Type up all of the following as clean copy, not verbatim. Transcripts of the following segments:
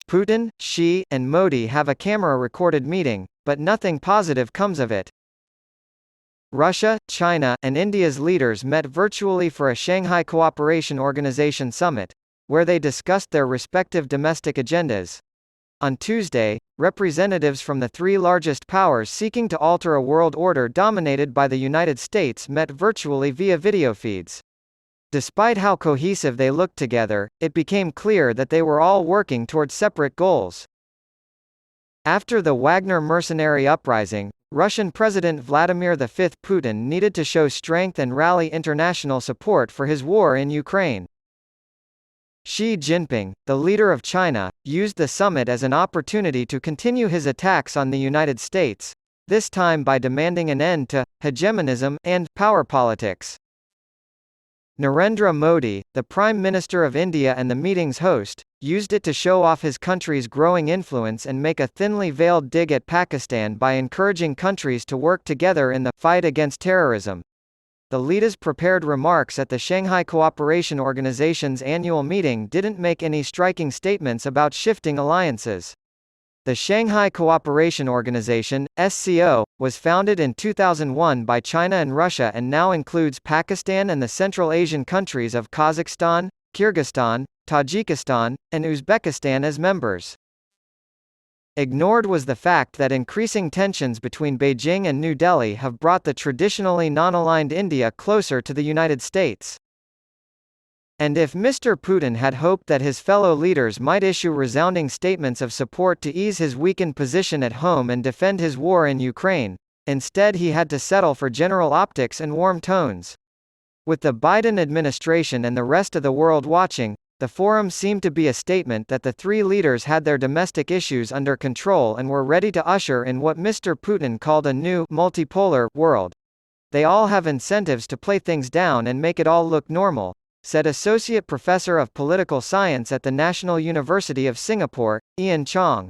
Putin, Xi, and Modi have a camera-recorded meeting, but nothing positive comes of it. Russia, China, and India's leaders met virtually for a Shanghai Cooperation Organization summit, where they discussed their respective domestic agendas. On Tuesday, representatives from the three largest powers seeking to alter a world order dominated by the United States met virtually via video feeds. Despite how cohesive they looked together, it became clear that they were all working toward separate goals. After the Wagner mercenary uprising, Russian President Vladimir V Putin needed to show strength and rally international support for his war in Ukraine. Xi Jinping, the leader of China, used the summit as an opportunity to continue his attacks on the United States, this time by demanding an end to hegemonism and power politics. Narendra Modi, the Prime Minister of India and the meeting's host, used it to show off his country's growing influence and make a thinly veiled dig at Pakistan by encouraging countries to work together in the fight against terrorism. The leaders' prepared remarks at the Shanghai Cooperation Organization's annual meeting didn't make any striking statements about shifting alliances. The Shanghai Cooperation Organization, SCO, was founded in 2001 by China and Russia and now includes Pakistan and the Central Asian countries of Kazakhstan, Kyrgyzstan, Tajikistan, and Uzbekistan as members. Ignored was the fact that increasing tensions between Beijing and New Delhi have brought the traditionally non-aligned India closer to the United States. And if Mr. Putin had hoped that his fellow leaders might issue resounding statements of support to ease his weakened position at home and defend his war in Ukraine, instead he had to settle for general optics and warm tones. With the Biden administration and the rest of the world watching, the forum seemed to be a statement that the three leaders had their domestic issues under control and were ready to usher in what Mr. Putin called a new multipolar world. They all have incentives to play things down and make it all look normal, said Associate Professor of Political Science at the National University of Singapore, Ian Chong.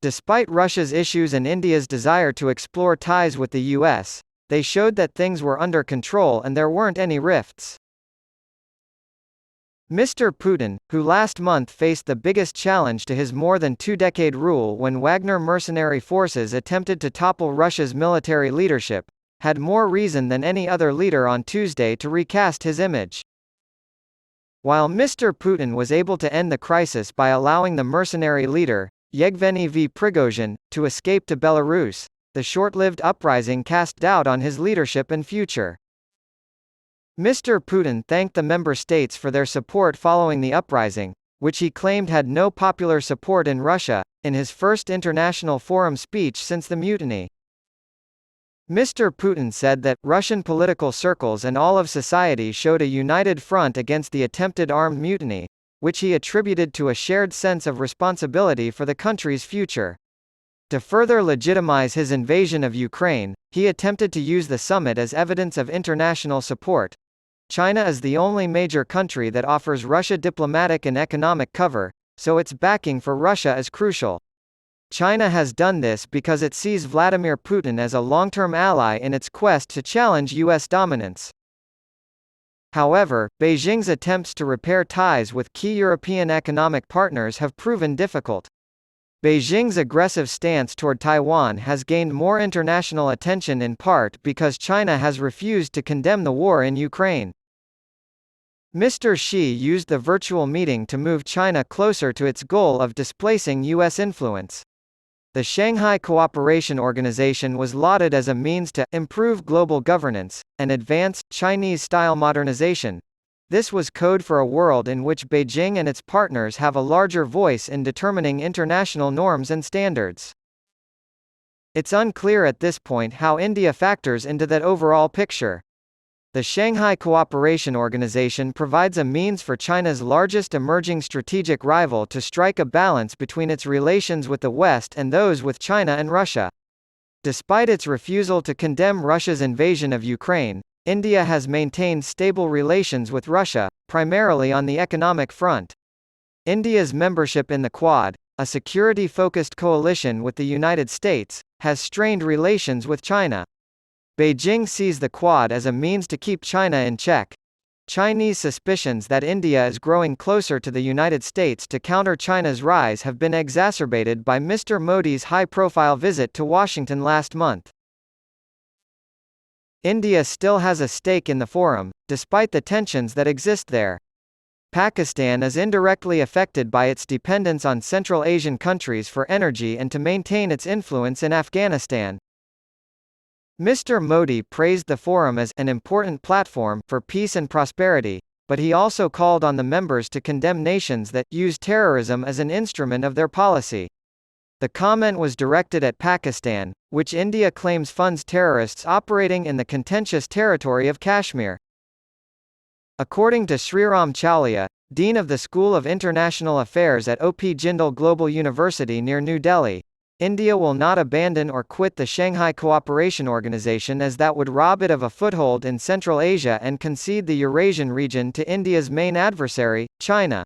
Despite Russia's issues and India's desire to explore ties with the US, they showed that things were under control and there weren't any rifts. Mr. Putin, who last month faced the biggest challenge to his more than two-decade rule when Wagner mercenary forces attempted to topple Russia's military leadership, had more reason than any other leader on Tuesday to recast his image. While Mr. Putin was able to end the crisis by allowing the mercenary leader, Yevgeny Prigozhin, to escape to Belarus, the short-lived uprising cast doubt on his leadership and future. Mr. Putin thanked the member states for their support following the uprising, which he claimed had no popular support in Russia, in his first international forum speech since the mutiny. Mr. Putin said that Russian political circles and all of society showed a united front against the attempted armed mutiny, which he attributed to a shared sense of responsibility for the country's future. To further legitimize his invasion of Ukraine, he attempted to use the summit as evidence of international support. China is the only major country that offers Russia diplomatic and economic cover, so its backing for Russia is crucial. China has done this because it sees Vladimir Putin as a long-term ally in its quest to challenge U.S. dominance. However, Beijing's attempts to repair ties with key European economic partners have proven difficult. Beijing's aggressive stance toward Taiwan has gained more international attention in part because China has refused to condemn the war in Ukraine. Mr. Xi used the virtual meeting to move China closer to its goal of displacing U.S. influence. The Shanghai Cooperation Organization was lauded as a means to improve global governance and advance Chinese-style modernization. This was code for a world in which Beijing and its partners have a larger voice in determining international norms and standards. It's unclear at this point how India factors into that overall picture. The Shanghai Cooperation Organization provides a means for China's largest emerging strategic rival to strike a balance between its relations with the West and those with China and Russia. Despite its refusal to condemn Russia's invasion of Ukraine, India has maintained stable relations with Russia, primarily on the economic front. India's membership in the Quad, a security-focused coalition with the United States, has strained relations with China. Beijing sees the Quad as a means to keep China in check. Chinese suspicions that India is growing closer to the United States to counter China's rise have been exacerbated by Mr. Modi's high-profile visit to Washington last month. India still has a stake in the forum, despite the tensions that exist there. Pakistan is indirectly affected by its dependence on Central Asian countries for energy and to maintain its influence in Afghanistan. Mr. Modi praised the forum as an important platform for peace and prosperity, but he also called on the members to condemn nations that use terrorism as an instrument of their policy. The comment was directed at Pakistan, which India claims funds terrorists operating in the contentious territory of Kashmir. According to Sriram Chaulia, Dean of the School of International Affairs at OP Jindal Global University near New Delhi, India will not abandon or quit the Shanghai Cooperation Organization, as that would rob it of a foothold in Central Asia and concede the Eurasian region to India's main adversary, China.